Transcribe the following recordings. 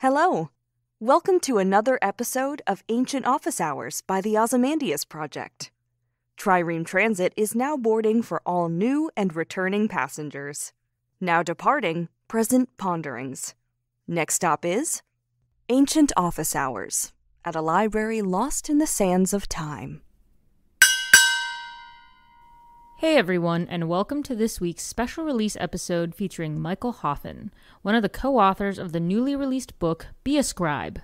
Hello. Welcome to another episode of Ancient Office Hours by the Ozymandias Project. Trireme Transit is now boarding for all new and returning passengers. Now departing, present ponderings. Next stop is Ancient Office Hours at a library lost in the sands of time. Hey everyone, and welcome to this week's special release episode featuring Michael Hoffen, one of the co-authors of the newly released book, Be a Scribe.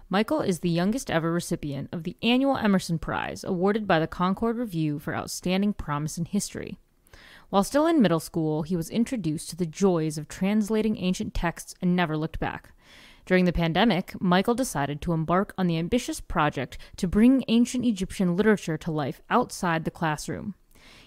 Michael is the youngest ever recipient of the annual Emerson Prize, awarded by the Concord Review for Outstanding Promise in History. While still in middle school, he was introduced to the joys of translating ancient texts and never looked back. During the pandemic, Michael decided to embark on the ambitious project to bring ancient Egyptian literature to life outside the classroom.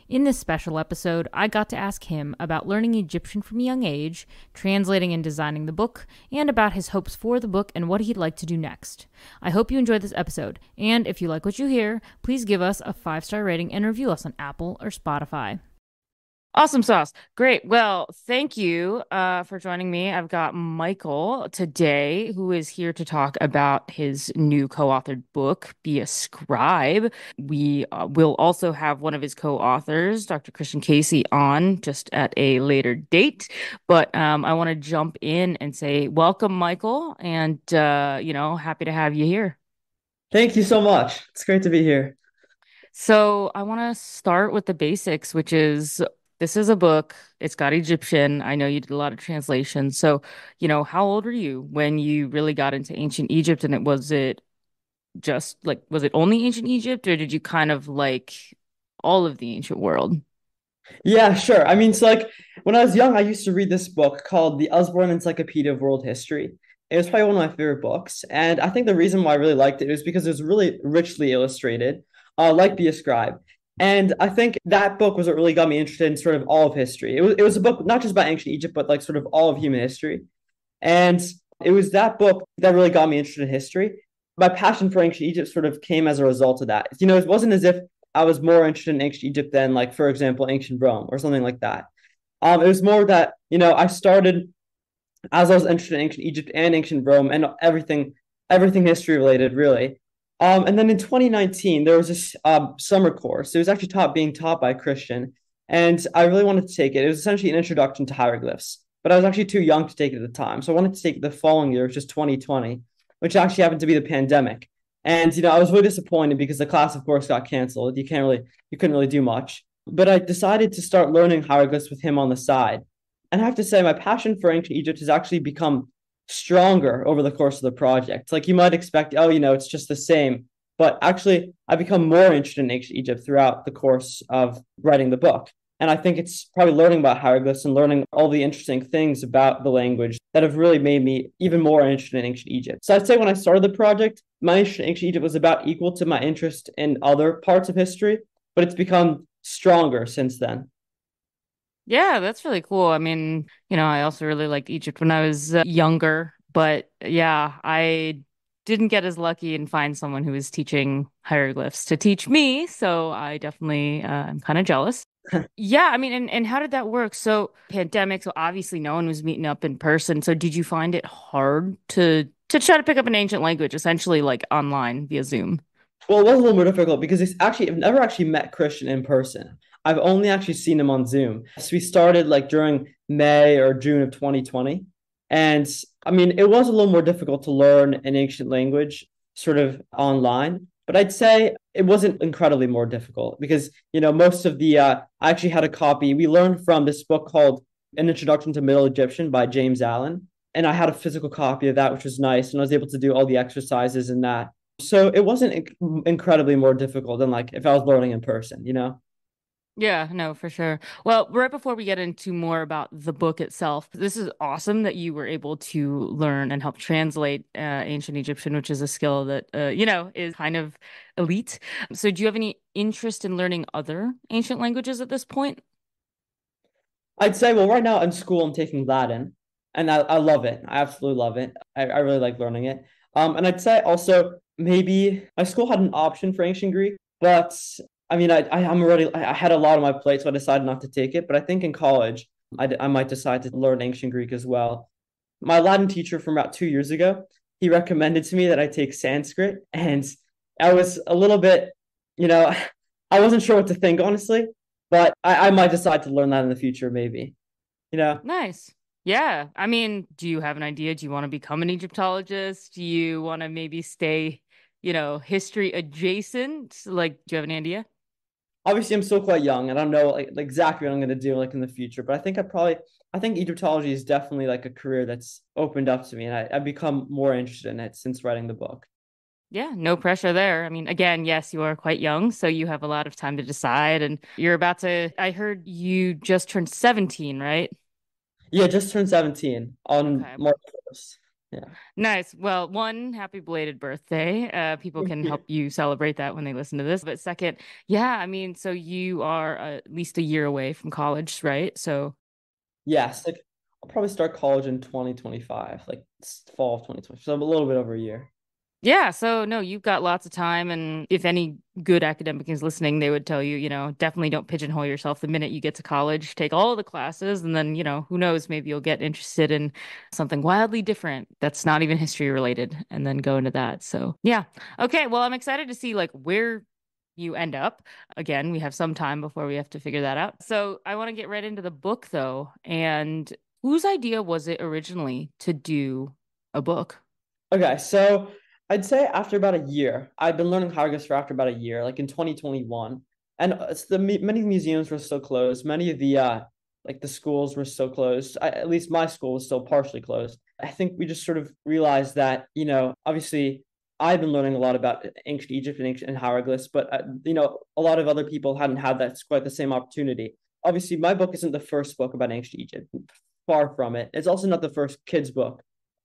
In this special episode, I got to ask him about learning Egyptian from a young age, translating and designing the book, and about his hopes for the book and what he'd like to do next. I hope you enjoyed this episode, and if you like what you hear, please give us a 5-star rating and review us on Apple or Spotify. Awesome sauce. Great. Well, thank you for joining me. I've got Michael today, who is here to talk about his new co-authored book, Be a Scribe. We will also have one of his co-authors, Dr. Christian Casey, on just at a later date. But I want to jump in and say welcome, Michael, and happy to have you here. Thank you so much. It's great to be here. So I want to start with the basics, which is this is a book. It's got Egyptian. I know you did a lot of translations. So, how old were you when you really got into ancient Egypt? And was it just like, was it only ancient Egypt, or did you kind of like all of the ancient world? Yeah, sure. When I was young, I used to read this book called The Usborne Encyclopedia of World History. It was probably one of my favorite books. And I think the reason why I really liked it was because it was really richly illustrated, like Be a Scribe. And I think that book was what really got me interested in sort of all of history. It was a book not just about ancient Egypt, but like sort of all of human history. And it was that book that really got me interested in history. My passion for ancient Egypt sort of came as a result of that. It wasn't as if I was more interested in ancient Egypt than, like, for example, ancient Rome or something like that. It was more that, I started as I was interested in ancient Egypt and ancient Rome and everything history related, really. And then in 2019, there was this summer course. It was actually being taught by a Christian, and I really wanted to take it. It was essentially an introduction to hieroglyphs, but I was actually too young to take it at the time. So I wanted to take it the following year, which is 2020, which actually happened to be the pandemic. And, I was really disappointed because the class, of course, got canceled. You couldn't really do much. But I decided to start learning hieroglyphs with him on the side. And I have to say, my passion for ancient Egypt has actually become stronger over the course of the project. Like, you might expect, it's just the same. But actually, I've become more interested in ancient Egypt throughout the course of writing the book. And I think it's probably learning about hieroglyphs and learning all the interesting things about the language that have really made me even more interested in ancient Egypt. So I'd say when I started the project, my interest in ancient Egypt was about equal to my interest in other parts of history, but it's become stronger since then. Yeah, that's really cool. I mean, I also really liked Egypt when I was younger, but yeah, I didn't get as lucky and find someone who was teaching hieroglyphs to teach me. So I definitely am kind of jealous. Yeah, I mean, and how did that work? So pandemic, so obviously no one was meeting up in person. So did you find it hard to try to pick up an ancient language, essentially like online via Zoom? Well, it was a little more difficult because I've never actually met Christian in person. I've only actually seen him on Zoom. So we started like during May or June of 2020. And I mean, it was a little more difficult to learn an ancient language sort of online, but I'd say it wasn't incredibly more difficult because, most of I actually had a copy. We learned from this book called An Introduction to Middle Egyptian by James Allen. And I had a physical copy of that, which was nice. And I was able to do all the exercises in that. So it wasn't incredibly more difficult than like if I was learning in person. Yeah, no, for sure. Well, right before we get into more about the book itself, this is awesome that you were able to learn and help translate ancient Egyptian, which is a skill that, is kind of elite. So, do you have any interest in learning other ancient languages at this point? I'd say, well, right now in school, I'm taking Latin, and I love it. I absolutely love it. I really like learning it. And I'd say also maybe my school had an option for ancient Greek, but I mean, I had a lot on my plate, so I decided not to take it. But I think in college, I might decide to learn ancient Greek as well. my Latin teacher from about 2 years ago, he recommended to me that I take Sanskrit, and I was a little bit, you know, I wasn't sure what to think, honestly, but I might decide to learn that in the future, maybe, you know. Nice. Yeah. I mean, do you have an idea? Do you want to become an Egyptologist? Do you want to maybe stay, history adjacent? Like, do you have an idea? Obviously I'm still quite young and I don't know like exactly what I'm going to do like in the future, but I think Egyptology is definitely like a career that's opened up to me, and I've become more interested in it since writing the book. Yeah, no pressure there. I mean, again, yes, you are quite young, so you have a lot of time to decide. And you're about to, I heard you just turned 17, right? Yeah, just turned 17 on Okay. March 1st. Yeah. Nice. Well, one, happy belated birthday. People Thank can you. help you celebrate that when they listen to this. But second, yeah, I mean, so you are at least a year away from college, right? So Yes, like I'll probably start college in 2025, like fall of 2020. So I'm a little bit over a year. yeah, so no, you've got lots of time. And if any good academic is listening, they would tell you, definitely don't pigeonhole yourself the minute you get to college. Take all the classes, and then, who knows, maybe you'll get interested in something wildly different that's not even history related and then go into that. So, yeah. Okay, well, I'm excited to see like where you end up. Again, we have some time before we have to figure that out. So, I want to get right into the book though. And whose idea was it originally to do a book? Okay, so I'd say after about a year, I've been learning hieroglyphs for after about a year, like in 2021, and it's many museums were still closed. Many of the like the schools were still closed. At least my school was still partially closed. I think we just sort of realized that, obviously I've been learning a lot about ancient Egypt and ancient and hieroglyphs, but a lot of other people hadn't had that quite the same opportunity. Obviously, my book isn't the first book about ancient Egypt. Far from it. It's also not the first kids book.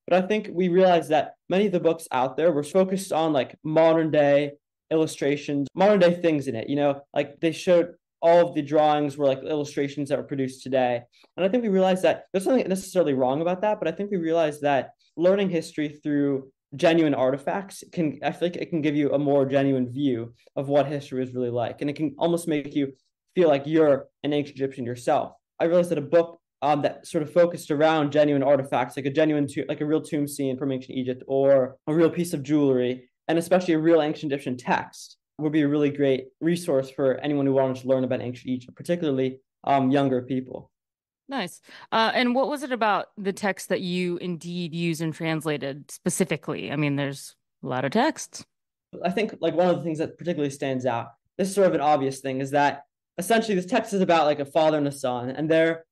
But I think we realized that many of the books out there were focused on like modern day illustrations, modern day things in it. Like they showed all of the drawings were like illustrations that were produced today. And I think we realized that there's nothing necessarily wrong about that, but I think we realized that learning history through genuine artifacts I feel like it can give you a more genuine view of what history is really like. And it can almost make you feel like you're an ancient Egyptian yourself. I realized that a book that sort of focused around genuine artifacts, like like a real tomb scene from ancient Egypt or a real piece of jewelry, and especially a real ancient Egyptian text, would be a really great resource for anyone who wanted to learn about ancient Egypt, particularly younger people. Nice. And what was it about the text that you indeed used and translated specifically? I mean, there's a lot of texts. I think like one of the things that particularly stands out, this is sort of an obvious thing, is that essentially this text is about like a father and a son, and they're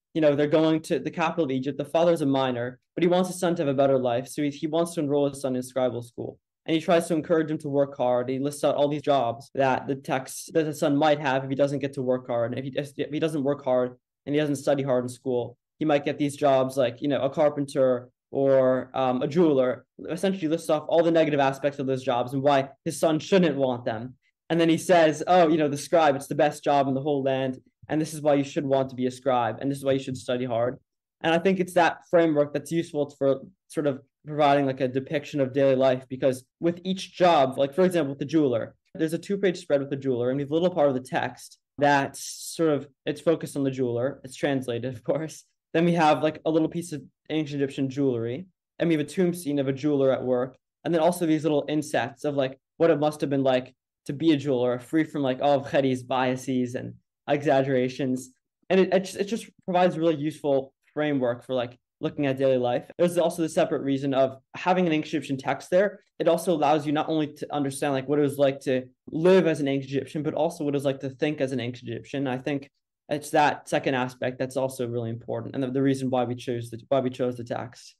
going to the capital of Egypt. The father's a miner, but he wants his son to have a better life, so he wants to enroll his son in scribal school. And he tries to encourage him to work hard. He lists out all these jobs that the son might have if he doesn't get to work hard. And if he doesn't work hard and he doesn't study hard in school, he might get these jobs like a carpenter or a jeweler. Essentially lists off all the negative aspects of those jobs and why his son shouldn't want them. And then he says, oh, the scribe, it's the best job in the whole land. And this is why you should want to be a scribe. And this is why you should study hard. And I think it's that framework that's useful for sort of providing like a depiction of daily life, because with each job, like for example, with the jeweler, there's a 2-page spread with the jeweler, and we have a little part of the text that's sort of, it's focused on the jeweler. It's translated, of course. Then we have like a little piece of ancient Egyptian jewelry, and we have a tomb scene of a jeweler at work. And then also these little insets of like what it must have been like to be a jeweler, free from like all of Khedi's biases and exaggerations. And it just provides a really useful framework for like looking at daily life. There's also the separate reason of having an ancient Egyptian text there. It also allows you not only to understand like what it was like to live as an ancient Egyptian, but also what it was like to think as an ancient Egyptian. I think it's that second aspect that's also really important, and the reason why we chose the text.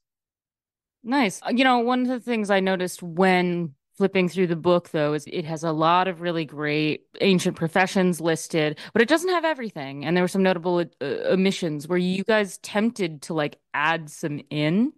Nice. One of the things I noticed when flipping through the book, though, is it has a lot of really great ancient professions listed, but it doesn't have everything. And there were some notable omissions. Were you guys tempted to like add some in?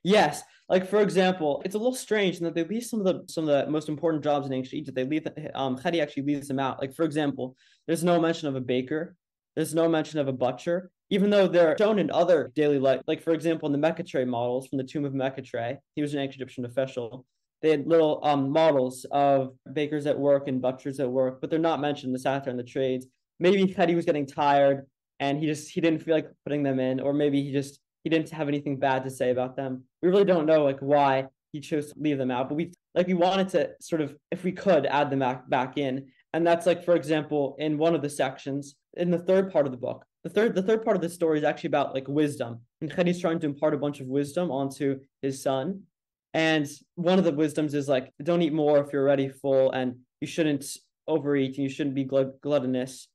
Yes, like for example, it's a little strange in that they leave some of the most important jobs in ancient Egypt. They leave Khedi actually leaves them out. Like for example, there's no mention of a baker, there's no mention of a butcher, even though they're shown in other daily life. Like for example, in the Mequetre models from the tomb of Mequetre, he was an ancient Egyptian official. They had little models of bakers at work and butchers at work, but they're not mentioned in the satire and the trades. Maybe Khedi was getting tired and he didn't feel like putting them in, or maybe he just he didn't have anything bad to say about them. We really don't know like why he chose to leave them out, but we wanted to sort of, if we could, add them back in. And that's like, for example, in one of the sections, in the third part of the book, the third part of the story is actually about like wisdom. And Khedi's trying to impart a bunch of wisdom onto his son. And one of the wisdoms is like, don't eat more if you're already full, and you shouldn't overeat, and you shouldn't be gluttonous.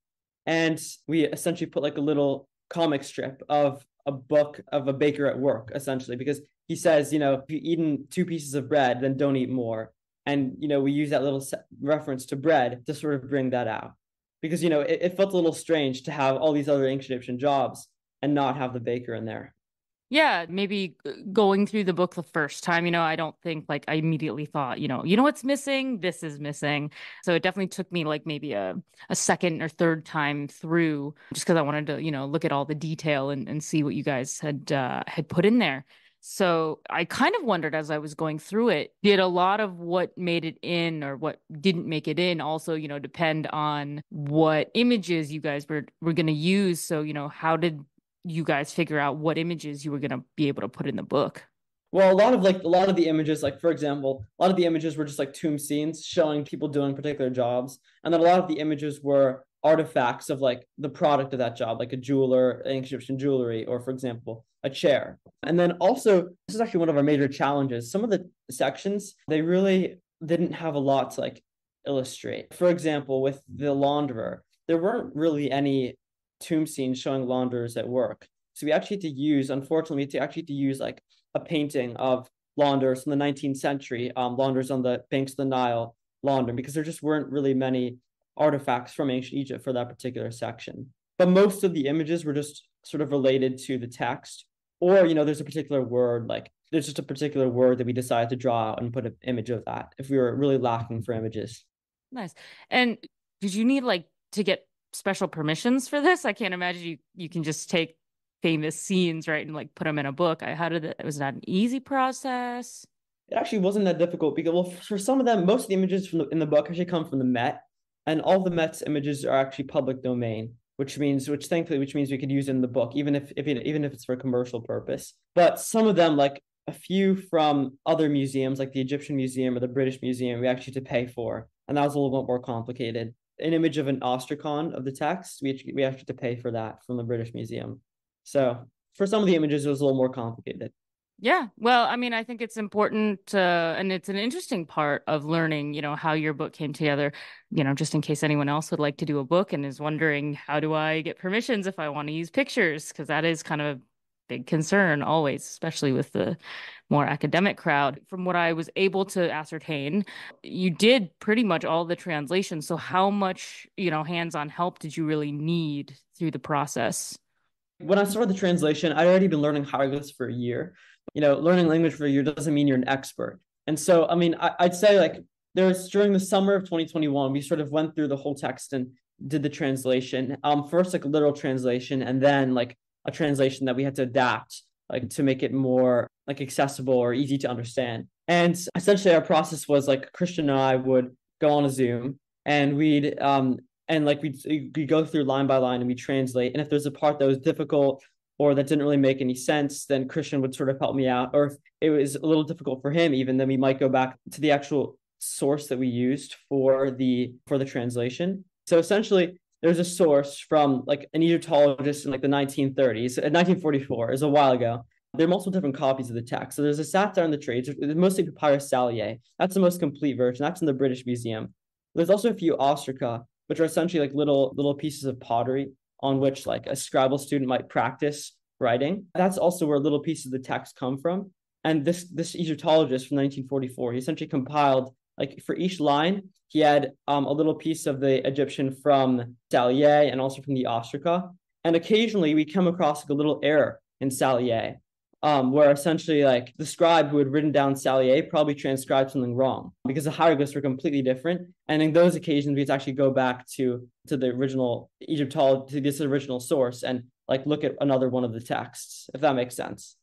And we essentially put like a little comic strip of a book of a baker at work, essentially, because he says, if you've eaten 2 pieces of bread, then don't eat more. And, we use that little reference to bread to sort of bring that out. Because, it felt a little strange to have all these other ancient Egyptian jobs and not have the baker in there. Yeah, maybe going through the book the first time, I don't think like I immediately thought, you know what's missing? This is missing. So it definitely took me like maybe a second or third time through just because I wanted to, look at all the detail and see what you guys had put in there. So I kind of wondered as I was going through it, did a lot of what made it in or what didn't make it in also, depend on what images you guys were going to use? So, how did you guys figure out what images you were going to be able to put in the book? Well, a lot of the images, like for example, a lot of the images were just like tomb scenes showing people doing particular jobs, and then a lot of the images were artifacts of like the product of that job, like a jeweler, ancient Egyptian jewelry, or for example, a chair. And then also, this is actually one of our major challenges. Some of the sections they really didn't have a lot to like illustrate. For example, with the launderer, there weren't really any tomb scenes showing launderers at work. So we actually had to use, unfortunately, to use like a painting of launderers from the 19th century, launderers on the banks of the Nile laundering, because there just weren't really many artifacts from ancient Egypt for that particular section. But most of the images were just sort of related to the text, or there's a particular word, like there's just a particular word that we decided to draw out and put an image of that if we were really lacking for images. Nice. And did you need like to get special permissions for this? I can't imagine you can just take famous scenes, right, and like put them in a book. How did it, was that an easy process? It actually wasn't that difficult because, well, for some of them, most of the images in the book actually come from the Met, and all the Met's images are actually public domain, which means we could use in the book, even if it's for a commercial purpose. But some of them, like a few from other museums, like the Egyptian Museum or the British Museum, we actually had to pay for, and that was a little bit more complicated. An image of an ostracon of the text, we actually had to pay for that from the British Museum. So for some of the images, it was a little more complicated. Yeah. Well, I mean, I think it's important, and it's an interesting part of learning, how your book came together, just in case anyone else would like to do a book and is wondering, how do I get permissions if I want to use pictures? Because that is kind of a big concern always, especially with the more academic crowd. From what I was able to ascertain, you did pretty much all the translation. So how much, hands-on help did you really need through the process? When I started the translation, I'd already been learning hieroglyphs for a year. Learning language for a year doesn't mean you're an expert. And so, I mean, I'd say like there's during the summer of 2021, we sort of went through the whole text and did the translation. First like a literal translation, and then like a translation that we had to adapt, like to make it more like accessible or easy to understand. And essentially, our process was like Christian and I would go on a Zoom, and we'd go through line by line and we translate. And if there's a part that was difficult or that didn't really make any sense, then Christian would sort of help me out. Or if it was a little difficult for him, even then we might go back to the actual source that we used for the translation. So essentially, there's a source from like an Egyptologist in like the 1930s, 1944, is a while ago. There are multiple different copies of the text. So there's a Satire on the Trades, mostly Papyrus Salier. That's the most complete version. That's in the British Museum. There's also a few ostraca, which are essentially like little pieces of pottery on which like a Scrabble student might practice writing. That's also where little pieces of the text come from. And this Egyptologist from 1944, he essentially compiled, like for each line, he had a little piece of the Egyptian from Salier and also from the ostraca. And occasionally we come across like a little error in Salier, where essentially like the scribe who had written down Salier probably transcribed something wrong because the hieroglyphs were completely different. And in those occasions, we had to actually go back to the original Egyptology, to this original source, and like look at another one of the texts, if that makes sense.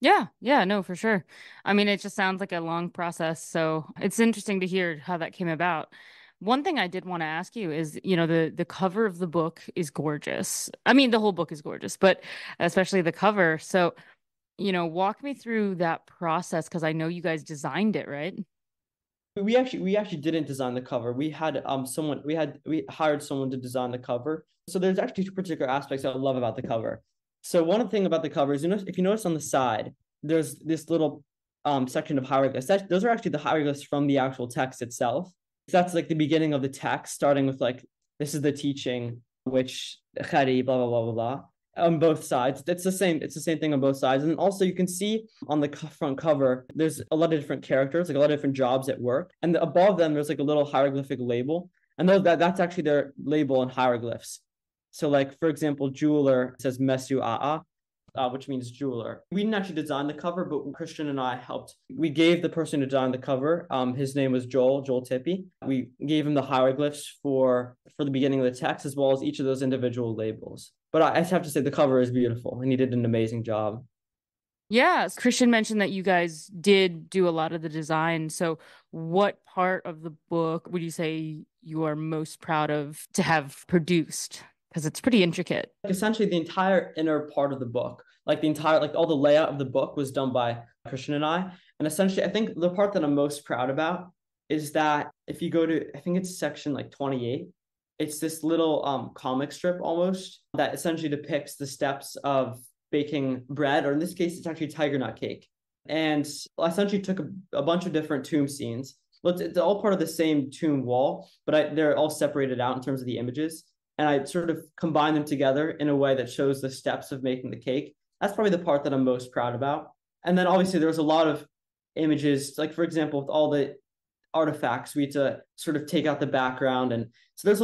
Yeah, no, for sure. I mean, it just sounds like a long process, so it's interesting to hear how that came about. One thing I did want to ask you is, the cover of the book is gorgeous. I mean, the whole book is gorgeous, but especially the cover. So, walk me through that process because I know you guys designed it, right? We actually didn't design the cover. We hired someone to design the cover. So there's actually two particular aspects I love about the cover. So one thing about the cover is, if you notice on the side, there's this little section of hieroglyphs. Those are actually the hieroglyphs from the actual text itself. So that's like the beginning of the text, starting with like, this is the teaching, which khari, blah blah blah blah blah, on both sides. It's the same thing on both sides. And also you can see on the front cover, there's a lot of different characters, like a lot of different jobs at work. And above them, there's like a little hieroglyphic label. And that's actually their label in hieroglyphs. So like, for example, jeweler says Mesu A'a, which means jeweler. We didn't actually design the cover, but Christian and I helped. We gave the person who designed the cover, his name was Joel Tippy. We gave him the hieroglyphs for the beginning of the text, as well as each of those individual labels. But I just have to say the cover is beautiful, and he did an amazing job. Yeah, Christian mentioned that you guys did do a lot of the design. So, what part of the book would you say you are most proud of to have produced? Because it's pretty intricate. Like essentially the entire inner part of the book, like all the layout of the book was done by Christian and I. And essentially, I think the part that I'm most proud about is that if you go to, I think it's section like 28, it's this little comic strip almost that essentially depicts the steps of baking bread, or in this case, it's actually tiger nut cake. And I essentially took a bunch of different tomb scenes. Well, it's all part of the same tomb wall, but they're all separated out in terms of the images. And I sort of combine them together in a way that shows the steps of making the cake. That's probably the part that I'm most proud about. And then obviously there was a lot of images, like for example, with all the artifacts, we had to sort of take out the background. And so there's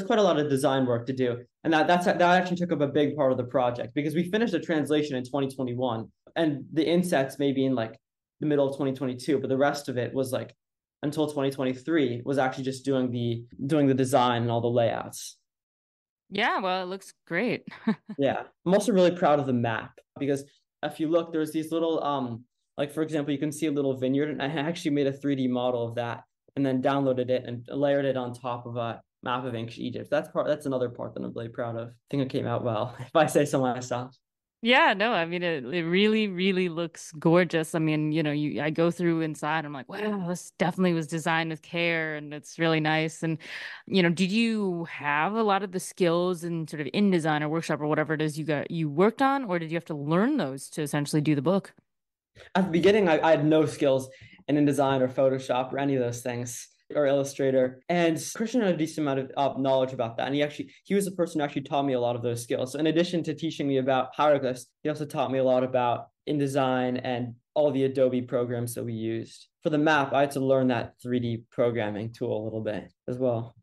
quite a lot of design work to do. And that actually took up a big part of the project because we finished the translation in 2021 and the insets maybe in like the middle of 2022, but the rest of it was like until 2023 was actually just doing the design and all the layouts. Yeah, well, it looks great. Yeah. I'm also really proud of the map because if you look, there's these little like for example, you can see a little vineyard, and I actually made a 3D model of that and then downloaded it and layered it on top of a map of ancient Egypt. That's another part that I'm really proud of. I think it came out well, if I say so myself. Yeah, no, I mean it really, really looks gorgeous. I mean, I go through inside, I'm like, wow, this definitely was designed with care and it's really nice. And, did you have a lot of the skills in sort of InDesign or workshop or whatever it is you worked on, or did you have to learn those to essentially do the book? At the beginning, I had no skills in InDesign or Photoshop or any of those things or Illustrator. And Christian had a decent amount of knowledge about that. And he was the person who actually taught me a lot of those skills. So in addition to teaching me about hieroglyphs, he also taught me a lot about InDesign and all the Adobe programs that we used. For the map, I had to learn that 3D programming tool a little bit as well.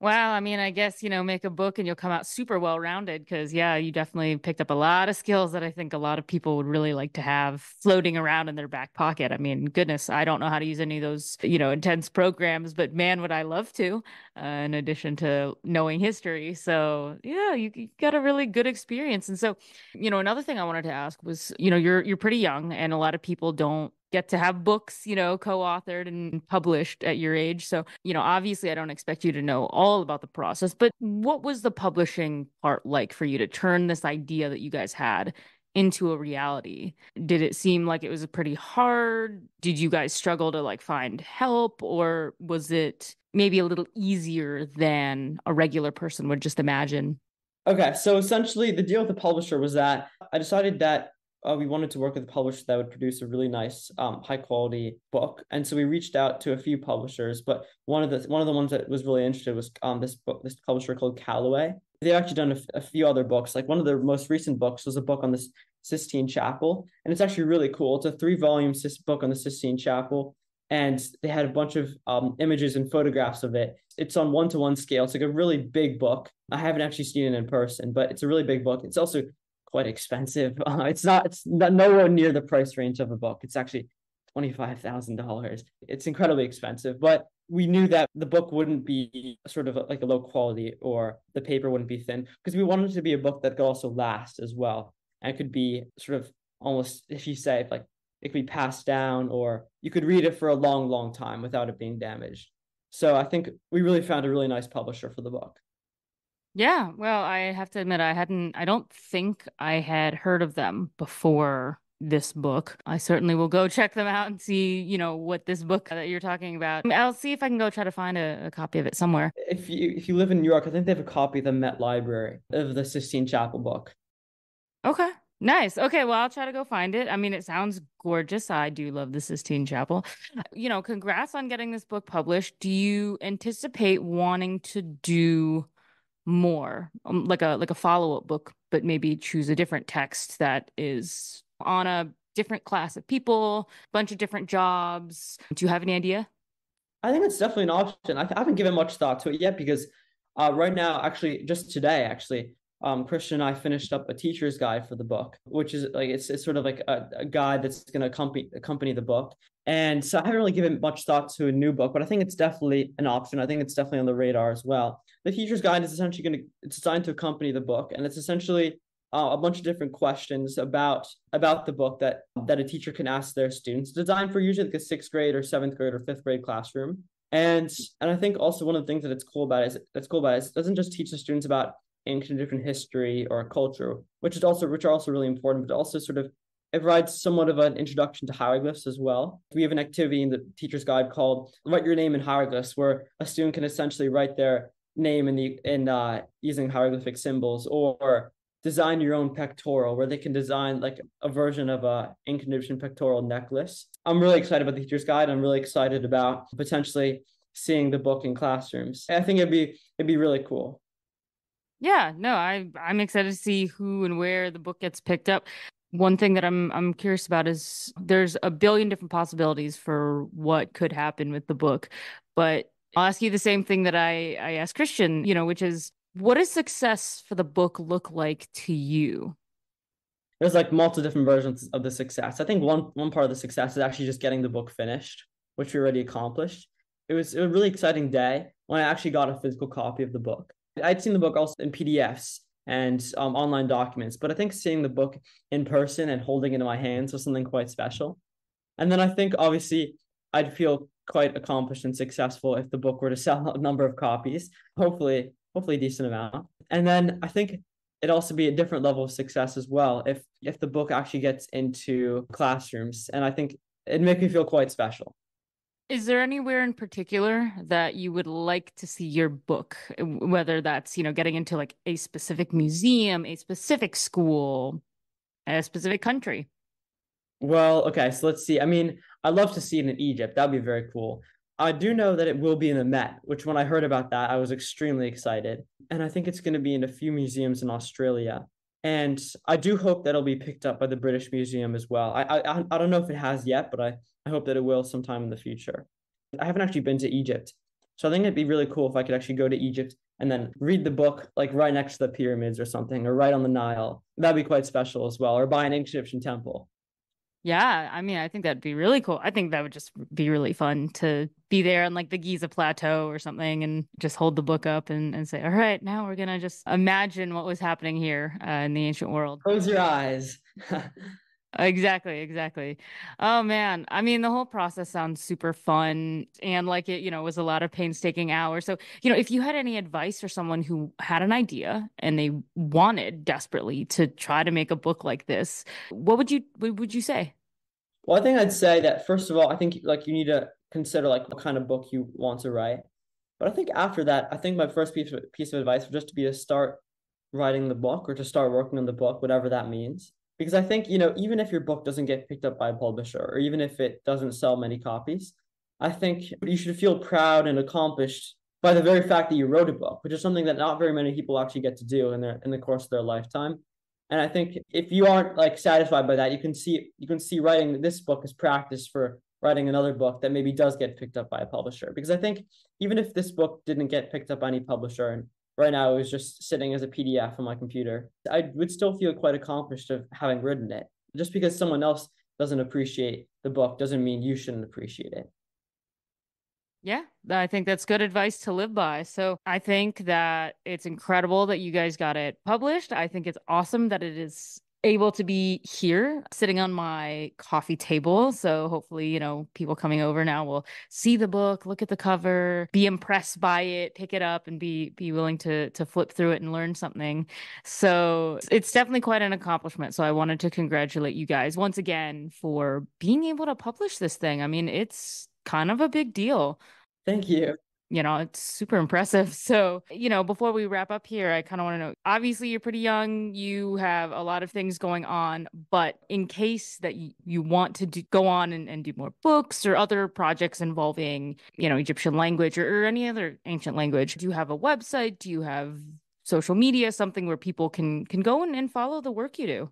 Wow, I mean, I guess, make a book and you'll come out super well-rounded because, yeah, you definitely picked up a lot of skills that I think a lot of people would really like to have floating around in their back pocket. I mean, goodness, I don't know how to use any of those, intense programs, but man, would I love to, in addition to knowing history. So, yeah, you got a really good experience. And so, another thing I wanted to ask was, you're pretty young and a lot of people don't get to have books, co-authored and published at your age. So, obviously I don't expect you to know all about the process, but what was the publishing part like for you to turn this idea that you guys had into a reality? Did it seem like it was pretty hard? Did you guys struggle to like find help, or was it maybe a little easier than a regular person would just imagine? Okay, so essentially the deal with the publisher was that I decided that we wanted to work with a publisher that would produce a really nice, high quality book. And so we reached out to a few publishers, but one of the ones that was really interested was this publisher called Callaway. They've actually done a few other books. Like one of their most recent books was a book on the Sistine Chapel, and it's actually really cool. It's a 3 volume book on the Sistine Chapel, and they had a bunch of images and photographs of it. It's on 1-to-1 scale. It's like a really big book. I haven't actually seen it in person, but it's a really big book. It's also quite expensive. It's not nowhere near the price range of a book. It's actually $25,000. It's incredibly expensive, but we knew that the book wouldn't be sort of like a low quality or the paper wouldn't be thin because we wanted it to be a book that could also last as well. And it could be sort of almost, if you say, like it could be passed down or you could read it for a long, long time without it being damaged. So I think we really found a really nice publisher for the book. Yeah, well, I have to admit, I don't think I had heard of them before this book. I certainly will go check them out and see, what this book that you're talking about. I'll see if I can go try to find a copy of it somewhere. If you live in New York, I think they have a copy of the Met Library of the Sistine Chapel book. Okay. Nice. Okay, well, I'll try to go find it. I mean, it sounds gorgeous. I do love the Sistine Chapel. Congrats on getting this book published. Do you anticipate wanting to do more, like a follow-up book, but maybe choose a different text that is on a different class of people, bunch of different jobs? Do you have any idea? I think it's definitely an option. I haven't given much thought to it yet because right now, actually, just today, actually, Christian and I finished up a teacher's guide for the book, which is like it's sort of like a guide that's going to accompany the book. And so I haven't really given much thought to a new book, but I think it's definitely an option. I think it's definitely on the radar as well. The teacher's guide is essentially it's designed to accompany the book, and it's essentially a bunch of different questions about the book that a teacher can ask their students, designed for usually like a sixth grade or seventh grade or fifth grade classroom. And I think also one of the things that it's cool about is it doesn't just teach the students about ancient different history or culture, which are also really important, but also sort of it provides somewhat of an introduction to hieroglyphs as well. We have an activity in the teacher's guide called "Write Your Name in Hieroglyphs," where a student can essentially write their name in using hieroglyphic symbols, or design your own pectoral, where they can design like a version of a ancient Egyptian pectoral necklace. I'm really excited about the teacher's guide. I'm really excited about potentially seeing the book in classrooms. I think it'd be really cool. Yeah, no, I'm excited to see who and where the book gets picked up. One thing that I'm curious about is there's a billion different possibilities for what could happen with the book, but I'll ask you the same thing that I asked Christian, which is what does success for the book look like to you? There's like multiple different versions of the success. I think one part of the success is actually just getting the book finished, which we already accomplished. It was a really exciting day when I actually got a physical copy of the book. I'd seen the book also in PDFs and online documents, but I think seeing the book in person and holding it in my hands was something quite special. And then I think obviously I'd feel quite accomplished and successful if the book were to sell a number of copies, hopefully a decent amount. And then I think it'd also be a different level of success as well if the book actually gets into classrooms. And I think it'd make me feel quite special. Is there anywhere in particular that you would like to see your book, whether that's, getting into like a specific museum, a specific school, a specific country? Well, okay, so let's see. I mean, I'd love to see it in Egypt. That'd be very cool. I do know that it will be in the Met, which when I heard about that, I was extremely excited. And I think it's going to be in a few museums in Australia. And I do hope that it'll be picked up by the British Museum as well. I don't know if it has yet, but I hope that it will sometime in the future. I haven't actually been to Egypt. So I think it'd be really cool if I could actually go to Egypt and then read the book like right next to the pyramids or something, or right on the Nile. That'd be quite special as well, or by an ancient Egyptian temple. Yeah, I mean, I think that'd be really cool. I think that would just be really fun to be there on like the Giza Plateau or something and just hold the book up and say, all right, now we're gonna just imagine what was happening here in the ancient world. Close your eyes. Exactly, exactly. Oh man. I mean, the whole process sounds super fun and like it, was a lot of painstaking hours. So, if you had any advice for someone who had an idea and they wanted desperately to try to make a book like this, what would you say? Well, I think I'd say that first of all, I think like you need to consider like what kind of book you want to write. But I think after that, I think my first piece of advice would just to be to start writing the book or to start working on the book, whatever that means. Because I think, even if your book doesn't get picked up by a publisher, or even if it doesn't sell many copies, I think you should feel proud and accomplished by the very fact that you wrote a book, which is something that not very many people actually get to do in the course of their lifetime. And I think if you aren't like satisfied by that, you can see writing this book as practice for writing another book that maybe does get picked up by a publisher. Because I think even if this book didn't get picked up by any publisher and right now it was just sitting as a PDF on my computer, I would still feel quite accomplished of having written it. Just because someone else doesn't appreciate the book doesn't mean you shouldn't appreciate it. Yeah, I think that's good advice to live by. So I think that it's incredible that you guys got it published. I think it's awesome that it is able to be here sitting on my coffee table. So hopefully, people coming over now will see the book, look at the cover, be impressed by it, pick it up and be willing to flip through it and learn something. So it's definitely quite an accomplishment. So I wanted to congratulate you guys once again for being able to publish this thing. I mean, it's kind of a big deal. Thank you. It's super impressive. So, before we wrap up here, I kind of want to know, obviously you're pretty young, you have a lot of things going on, but in case that you want to go on and do more books or other projects involving, Egyptian language or any other ancient language, do you have a website? Do you have social media, something where people can go and follow the work you do?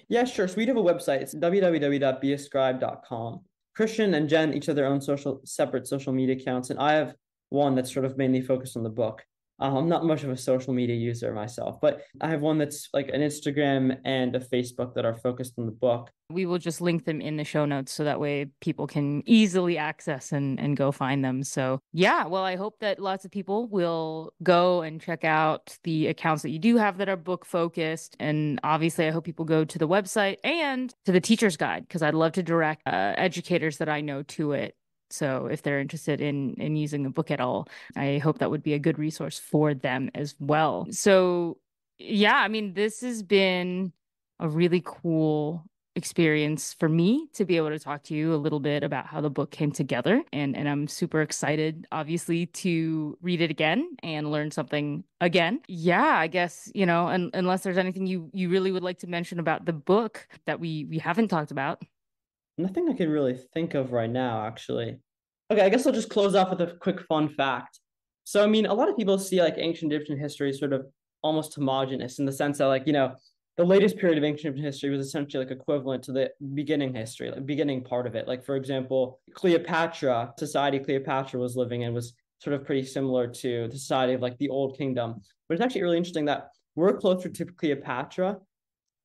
Yeah, sure. So we have a website. It's www.beascribe.com. Christian and Jen each have their own separate social media accounts, and I have one that's sort of mainly focused on the book. I'm not much of a social media user myself, but I have one that's like an Instagram and a Facebook that are focused on the book. We will just link them in the show notes so that way people can easily access and go find them. So, yeah, well, I hope that lots of people will go and check out the accounts that you do have that are book focused. And obviously, I hope people go to the website and to the teacher's guide because I'd love to direct educators that I know to it. So if they're interested in using the book at all, I hope that would be a good resource for them as well. So yeah, I mean, this has been a really cool experience for me to be able to talk to you a little bit about how the book came together. And I'm super excited, obviously, to read it again and learn something again. Yeah, I guess, unless there's anything you really would like to mention about the book that we haven't talked about. Nothing I can really think of right now, actually. Okay, I guess I'll just close off with a quick fun fact. So, I mean, a lot of people see like ancient Egyptian history as sort of almost homogenous in the sense that, like, the latest period of ancient Egyptian history was essentially like equivalent to the beginning history, like beginning part of it. Like, for example, Cleopatra, society Cleopatra was living in was sort of pretty similar to the society of like the Old Kingdom. But it's actually really interesting that we're closer to Cleopatra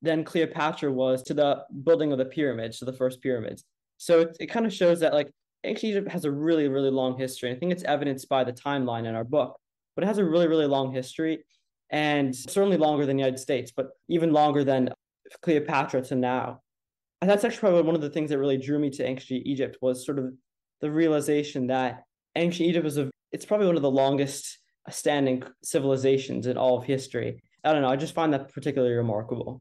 than Cleopatra was to the building of the pyramids, to the first pyramids. So it kind of shows that like ancient Egypt has a really, really long history. I think it's evidenced by the timeline in our book, but it has a really, really long history and certainly longer than the United States, but even longer than Cleopatra to now. And that's actually probably one of the things that really drew me to ancient Egypt was sort of the realization that ancient Egypt it's probably one of the longest standing civilizations in all of history. I don't know. I just find that particularly remarkable.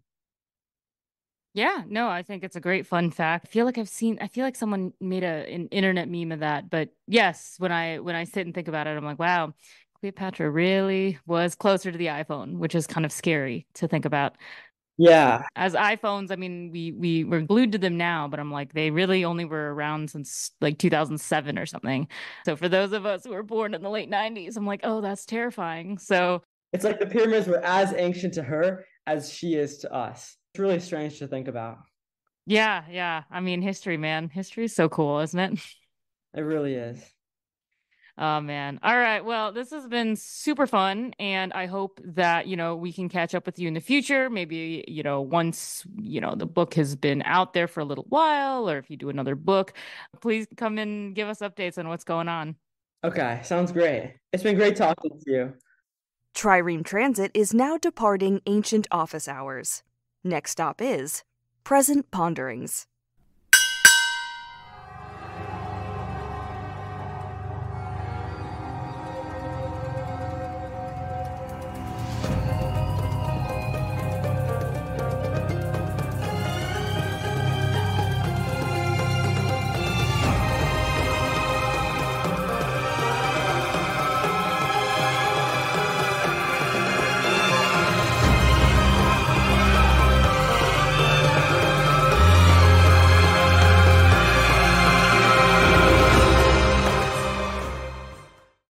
Yeah, no, I think it's a great fun fact. I feel like someone made an internet meme of that, but yes, when I sit and think about it, I'm like, wow, Cleopatra really was closer to the iPhone, which is kind of scary to think about. Yeah. As iPhones, I mean, we're glued to them now, but I'm like, they really only were around since like 2007 or something. So for those of us who were born in the late 90s, I'm like, oh, that's terrifying. So It's like the pyramids were as ancient to her as she is to us. It's really strange to think about. yeah, yeah. I mean, history, man. History is so cool, isn't it? It really is. Oh man. All right. Well, this has been super fun and I hope that, we can catch up with you in the future. Maybe, once, the book has been out there for a little while or if you do another book, please come and give us updates on what's going on. Okay, sounds great. It's been great talking to you. Trireme Transit is now departing ancient office hours. Next stop is Present Ponderings.